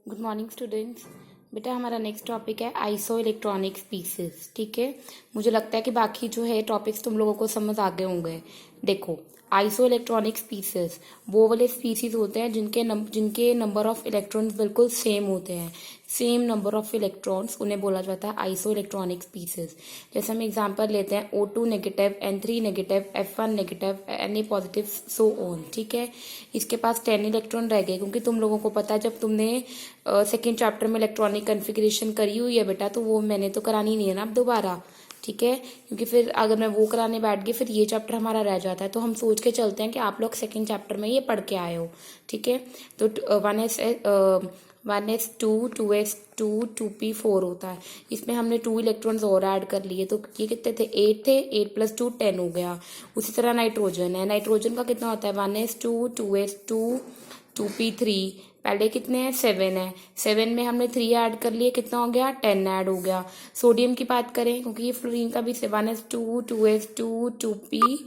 Good morning students. बेटा हमारा next topic है आइसो इलेक्ट्रॉनिक स्पीसीज। ठीक है, मुझे लगता है कि बाकी जो है टॉपिक्स तुम लोगों को समझ आ गए होंगे। देखो, आइसो इलेक्ट्रॉनिक स्पीसीज वो वाले स्पीसीज होते हैं जिनके नंबर ऑफ इलेक्ट्रॉन्स बिल्कुल सेम होते हैं, सेम नंबर ऑफ इलेक्ट्रॉन्स, उन्हें बोला जाता है आइसो इलेक्ट्रॉनिक स्पीसीज। जैसे हम एग्जांपल लेते हैं O2 negative, N3 negative, F1 negative, Na positive, so on. ठीक है, इसके पास 10 इलेक्ट्रॉन रह गए, क्योंकि तुम लोगों को पता है जब तुमने सेकेंड चैप्टर में इलेक्ट्रॉनिक कन्फिग्रेशन करी हुई है बेटा, तो वो मैंने तो करानी नहीं है ना अब दोबारा। ठीक है, क्योंकि फिर अगर मैं वो कराने बैठ गई फिर ये चैप्टर हमारा रह जाता है, तो हम सोच के चलते हैं कि आप लोग सेकेंड चैप्टर में ये पढ़ के आए हो। ठीक है, तो 1s2 2s2 2p4 होता है, इसमें हमने 2 इलेक्ट्रॉन्स और ऐड कर लिए, तो ये कितने थे, 8 थे, 8 + 2 10 हो गया। उसी तरह नाइट्रोजन है, नाइट्रोजन का कितना होता है 1s2 2s2 2p3, पहले कितने हैं 7 है, 7 में हमने 3 ऐड कर लिए, कितना हो गया 10 ऐड हो गया। सोडियम की बात करें, क्योंकि ये फ्लोरीन का भी 1s2 2s2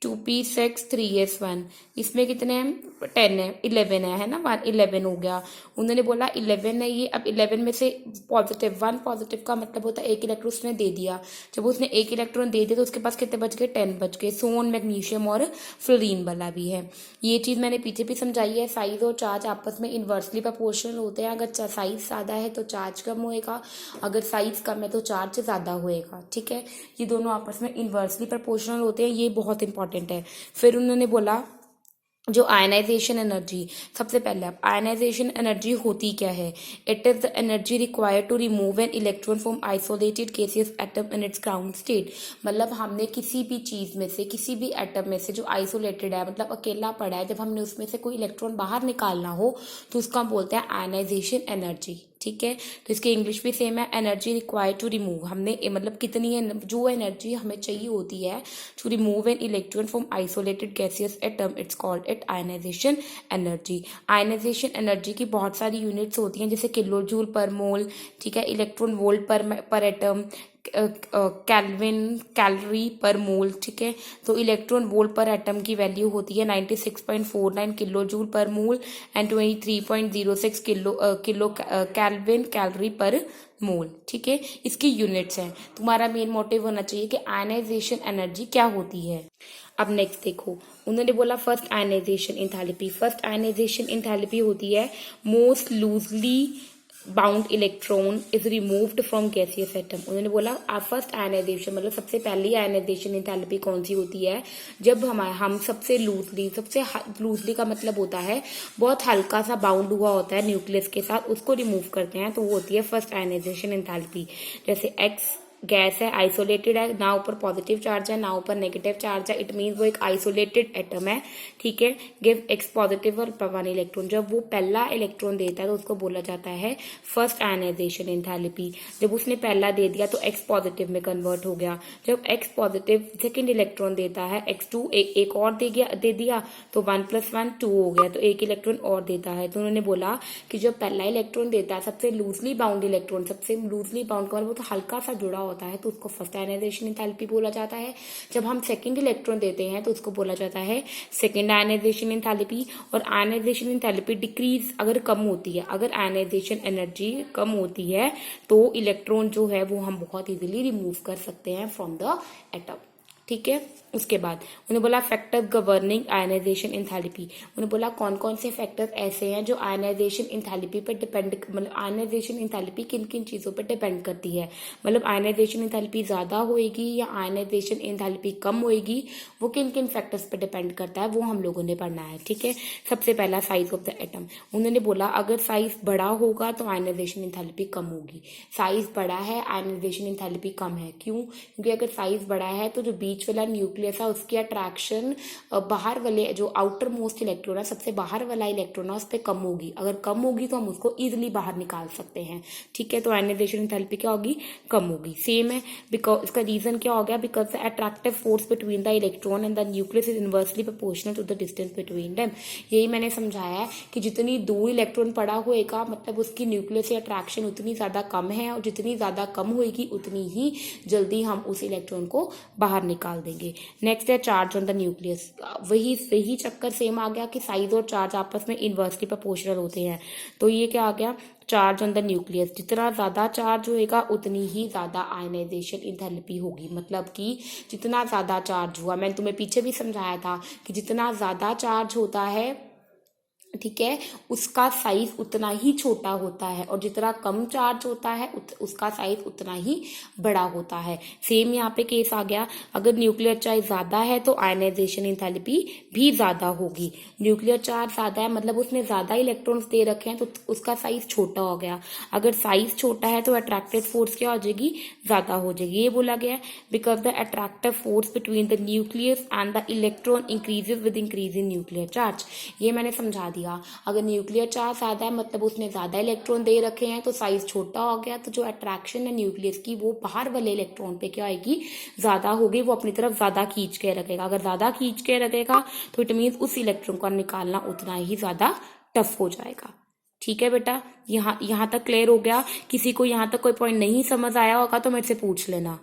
2p6 3s1, इसमें कितने हैं 10 है, 11 है ना, 11 हो गया। उन्होंने बोला 11 है ये, अब 11 में से पॉजिटिव 1 पॉजिटिव का मतलब होता है एक इलेक्ट्रॉन उसने दे दिया, जब उसने एक इलेक्ट्रॉन दे दिया तो उसके पास कितने बच गए 10 बच गए। सोन मैग्नीशियम और फ्लोरीन वाला भी है, ये चीज मैंने पीछे भी समझाई है। साइज और चार्ज आपस में इन्वर्सली प्रोपोर्शनल होते हैं, अगर साइज ज्यादा है तो चार्ज कम होएगा, अगर साइज कम है तो चार्ज ज्यादा होएगा। ठीक है, ये दोनों आपस में इन्वर्सली प्रोपोर्शनल होते हैं, ये बहुत इंपॉर्टेंट है। फिर उन्होंने बोला जो आयनाइजेशन एनर्जी, सबसे पहले अब आयनाइजेशन एनर्जी होती क्या है, it is the energy required to remove an electron from isolated gaseous atom in its ground state. मतलब हमने किसी भी चीज में से, किसी भी एटम में से जो आइसोलेटेड है, मतलब अकेला पड़ा है, जब हमने उसमें से कोई इलेक्ट्रॉन बाहर निकालना हो तो उसको हम बोलते हैं आयनाइजेशन एनर्जी। ठीक है, तो इसके इंग्लिश भी सेम है, एनर्जी रिक्वायर्ड टू रिमूव, हमने मतलब कितनी है जो एनर्जी हमें चाहिए होती है to remove an electron from isolated gaseous atom, it's called it ionization energy. Ionization energy की बहुत सारी यूनिट्स होती हैं, जैसे किलो जूल पर मोल, ठीक है, इलेक्ट्रॉन वोल्ट पर एटम, कैल्विन कैलोरी पर मोल। ठीक है, तो इलेक्ट्रॉन वोल्ट पर एटम की वैल्यू होती है 96.49 किलो जूल पर mole and 23.06 kilo Kelvin calorie पर मोल। ठीक है, इसकी यूनिट्स हैं। तुम्हारा मेन मोटिव होना चाहिए कि आयनाइजेशन एनर्जी क्या होती है। अब नेक्स्ट देखो, उन्होंने बोला first ionization enthalpy. First ionization enthalpy होती है most loosely bound electron is removed from gaseous atom. उन्होंने बोला फर्स्ट आयनाइजेशन मतलब सबसे पहली आयनाइजेशन इंथैल्पी कौन सी होती है, जब हम सबसे लूजली का मतलब होता है बहुत हल्का सा बाउंड हुआ होता है न्यूक्लियस के साथ, उसको रिमूव करते हैं, तो वो होती है फर्स्ट आयनाइजेशन इंथैल्पी। जैसे एक्स गैस है, आइसोलेटेड है, ना ऊपर पॉजिटिव चार्ज है ना ऊपर नेगेटिव चार्ज है, इट मीन वो एक आइसोलेटेड एटम है। ठीक है, गिव एक्स पॉजिटिव और 1 इलेक्ट्रॉन, जब वो पहला इलेक्ट्रॉन देता है तो उसको बोला जाता है फर्स्ट आयनाइजेशन एंथैल्पी। जब उसने पहला दे दिया तो एक्स पॉजिटिव में कन्वर्ट हो गया, जब एक्स पॉजिटिव सेकेंड इलेक्ट्रॉन देता है, x2 एक और दे दिया तो 1 + 1 2 हो गया, तो एक इलेक्ट्रॉन और देता है। तो उन्होंने बोला कि जब पहला इलेक्ट्रॉन देता है सबसे लूजली बाउंड इलेक्ट्रॉन, सबसे लूजली बाउंड का मतलब वो तो हल्का सा जुड़ा होता है, तो उसको फर्स्ट आयनाइजेशन एंथैल्पी बोला जाता है। जब हम सेकंड इलेक्ट्रॉन देते हैं तो उसको बोला जाता है सेकंड आयनाइजेशन एंथैल्पी। और आयनाइजेशन एंथैल्पी डिक्रीज अगर कम होती है, अगर आयनाइजेशन एनर्जी कम होती है तो इलेक्ट्रॉन जो है वो हम बहुत इजीली रिमूव कर सकते हैं फ्रॉम द एटम। ठीक है, उसके बाद उन्होंने बोला फैक्टर गवर्निंग आयनाइजेशन एंथैल्पी। उन्होंने बोला कौन कौन से फैक्टर ऐसे हैं जो आयनाइजेशन एंथैल्पी पर डिपेंड, मतलब आयनाइजेशन एंथैल्पी किन किन चीजों पर डिपेंड करती है, मतलब आयनाइजेशन एंथैल्पी ज्यादा होएगी या आयनाइजेशन एंथैल्पी कम होएगी, वो किन किन फैक्टर्स पर डिपेंड करता है, वो हम लोगों ने पढ़ना है। ठीक है, सबसे पहला साइज ऑफ द एटम। उन्होंने बोला अगर साइज बड़ा होगा तो आयनाइजेशन एंथैल्पी कम होगी, साइज बड़ा है आयनाइजेशन एंथैल्पी कम है। क्यों? क्योंकि अगर साइज बड़ा है तो जो बीच वाला न्यूक्लियस है उसकी अट्रैक्शन बाहर वाले जो आउटर मोस्ट इलेक्ट्रॉन है, सबसे बाहर वाला इलेक्ट्रॉन है, उस पर कम होगी, अगर कम होगी तो हम उसको इजिली बाहर निकाल सकते हैं। ठीक है, तो आयनाइजेशन एंथैल्पी क्या होगी, कम होगी। सेम है, बिकॉज इसका रीजन क्या हो गया, because the attractive force between the electron and the nucleus is inversely proportional to the distance between them. यही मैंने समझाया है कि जितनी दूर इलेक्ट्रॉन पड़ा होएगा मतलब उसकी न्यूक्लियस से अट्रैक्शन उतनी ज्यादा कम है, और जितनी ज्यादा कम होएगी उतनी ही जल्दी हम उस इलेक्ट्रॉन को बाहर निकाल देंगे। नेक्स्ट है चार्ज ऑन द न्यूक्लियस। वही वही चक्कर सेम आ गया कि साइज और चार्ज आपस में इन्वर्सली प्रोपोर्शनल होते हैं। तो ये क्या आ गया, चार्ज ऑन द न्यूक्लियस, जितना ज़्यादा चार्ज होएगा उतनी ही ज़्यादा आयनाइजेशन इंथैल्पी होगी। मतलब कि जितना ज़्यादा चार्ज हुआ, मैंने तुम्हें पीछे भी समझाया था कि जितना ज़्यादा चार्ज होता है, ठीक है, उसका साइज उतना ही छोटा होता है, और जितना कम चार्ज होता है उसका साइज उतना ही बड़ा होता है। सेम यहाँ पे केस आ गया, अगर न्यूक्लियर चार्ज ज़्यादा है तो आयनाइजेशन इंथैल्पी भी ज़्यादा होगी। न्यूक्लियर चार्ज ज़्यादा है मतलब उसने ज़्यादा इलेक्ट्रॉन्स दे रखे हैं तो उसका साइज छोटा हो गया। अगर साइज छोटा है तो अट्रैक्टिव फोर्स क्या हो जाएगी, ज़्यादा हो जाएगी। ये बोला गया है because the attractive force between the nucleus and the electron increases with increase in nuclear charge. ये मैंने समझा दिया। अगर न्यूक्लियर चार्ज ज्यादा है मतलब उसने ज्यादा इलेक्ट्रॉन दे रखे हैं तो साइज छोटा हो गया, तो जो अट्रैक्शन है न्यूक्लियस की वो बाहर वाले इलेक्ट्रॉन पे क्या आएगी, ज्यादा होगी, वो अपनी तरफ ज्यादा खींच के रखेगा। अगर ज्यादा खींच के रखेगा तो इट मीन्स उस इलेक्ट्रॉन को निकालना उतना ही ज्यादा टफ हो जाएगा। ठीक है बेटा, यहाँ तक क्लियर हो गया? किसी को यहाँ तक कोई पॉइंट नहीं समझ आया होगा तो मेरे से पूछ लेना।